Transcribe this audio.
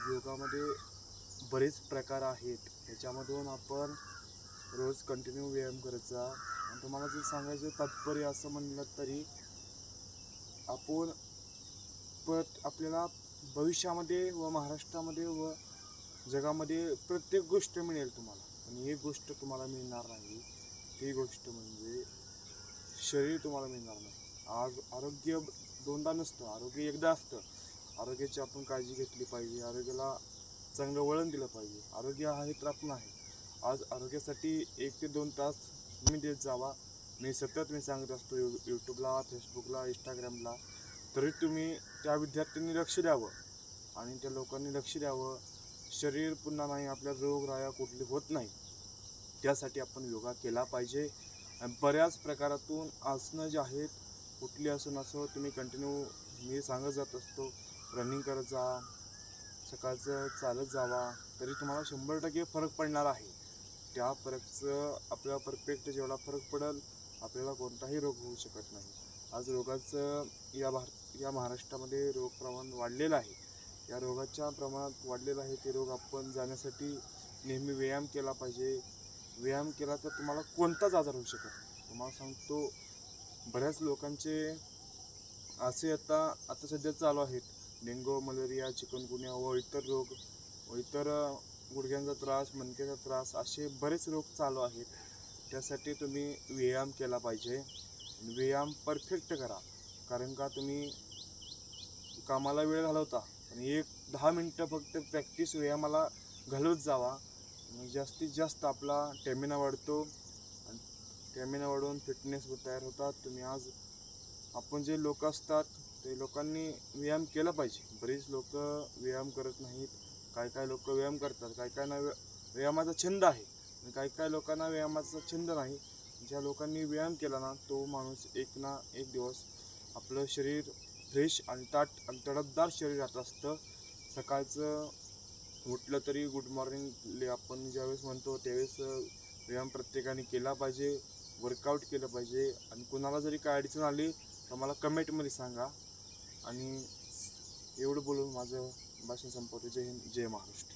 योगामध्ये बरेच प्रकार आहेत. त्याच्यामधून आपण रोज कंटिन्यू व्यायाम करायचा. आणि तुम्हाला जर सांगायचं तात्पर्य असं म्हणलं तरी आपण आपल्याला भविष्यामध्ये व महाराष्ट्रामध्ये व जगामध्ये प्रत्येक गोष्ट मिळेल तुम्हाला, पण एक गोष्ट तुम्हाला मिळणार नाही. ती गोष्ट म्हणजे शरीर तुम्हाला मिळणार नाही. आज आरोग्य दोनदा नसतं, आरोग्य एकदा असतं. आरोग्याची आपण काळजी घेतली पाहिजे, आरोग्याला चांगलं वळण दिलं पाहिजे. आरोग्य आहे तर आपण आहे. आज आरोग्यासाठी 1 ते 2 तास तुम्ही देत जावा. मी सांगत असतो यूट्यूबला, फेसबुकला, इंस्टाग्रामला. तरी तुम्ही त्या विद्यार्थ्यांनी लक्ष द्यावं आणि त्या लोकांनी लक्ष द्यावं. शरीर पुन्हा नाही, आपल्या रोगराया कुठली होत नाही. त्यासाठी आपण योगा केला पाहिजे. आणि बऱ्याच प्रकारातून आसनं जे आहेत, कुठली आसन असो तुम्ही कंटिन्यू मी सांगत जात असतो. रनिंग करत जा, सकाळचं चालत जावा, तरी तुम्हाला 100% फरक पडणार आहे. त्या फरकचं आपल्याला परफेक्ट जेवढा फरक पडेल, आपल्याला कोणताही रोग होऊ शकत नाही. आज रोगाचं या महाराष्ट्रामध्ये रोग प्रमाण वाढलेलं आहे. या रोगाच्या प्रमाणात वाढलेलं आहे. ते रोग आपण जाण्यासाठी नेहमी व्यायाम केला पाहिजे. व्यायाम केला तर तुम्हाला कोणताच आजार होऊ शकत नाही. तुम्हाला सांगतो, बऱ्याच लोकांचे असे आता सध्या चालू आहेत. डेंगू, मलेरिया, चिकनगुन्या व इतर रोग व इतर गुडघ्यांचा त्रास, मणक्याचा त्रास, असे बरेच रोग चालू आहेत. त्यासाठी तुम्ही व्यायाम केला पाहिजे. व्यायाम परफेक्ट करा. कारण का तुम्ही कामाला वेळ घालवता, पण 10 मिनटं फक्त प्रॅक्टिस व्यायामाला घालवत जावा. जास्तीत जास्त आपला स्टॅमिना वाढतो आणि स्टॅमिना वाढवून फिटनेस तयार होतात. तुम्ही आज आपण जे लोक असतात ते लोकांनी व्यायाम केला पाहिजे. बरेच लोक व्यायाम करत नाहीत. काय लोक व्यायाम करतात, काय व्यायामाचा छंद आहे आणि काय लोकांना व्यायामाचा छंद नाही. ज्या लोकांनी व्यायाम केला ना, तो माणूस एक ना एक दिवस आपलं शरीर फ्रेश आणि ताट आणि तडफदार शरीर राहत असतं. सकाळचं उठलं तरी गुड मॉर्निंग आपण ज्यावेळेस म्हणतो त्यावेळेस व्यायाम प्रत्येकाने केला पाहिजे. वर्कआउट केलं पाहिजे. आणि कुणाला जरी काय अडचण आली तर मला कमेंटमध्ये सांगा. आणि एवढं बोलून माझं भाषण संपवतो. जय हिंद, जय महाराष्ट्र.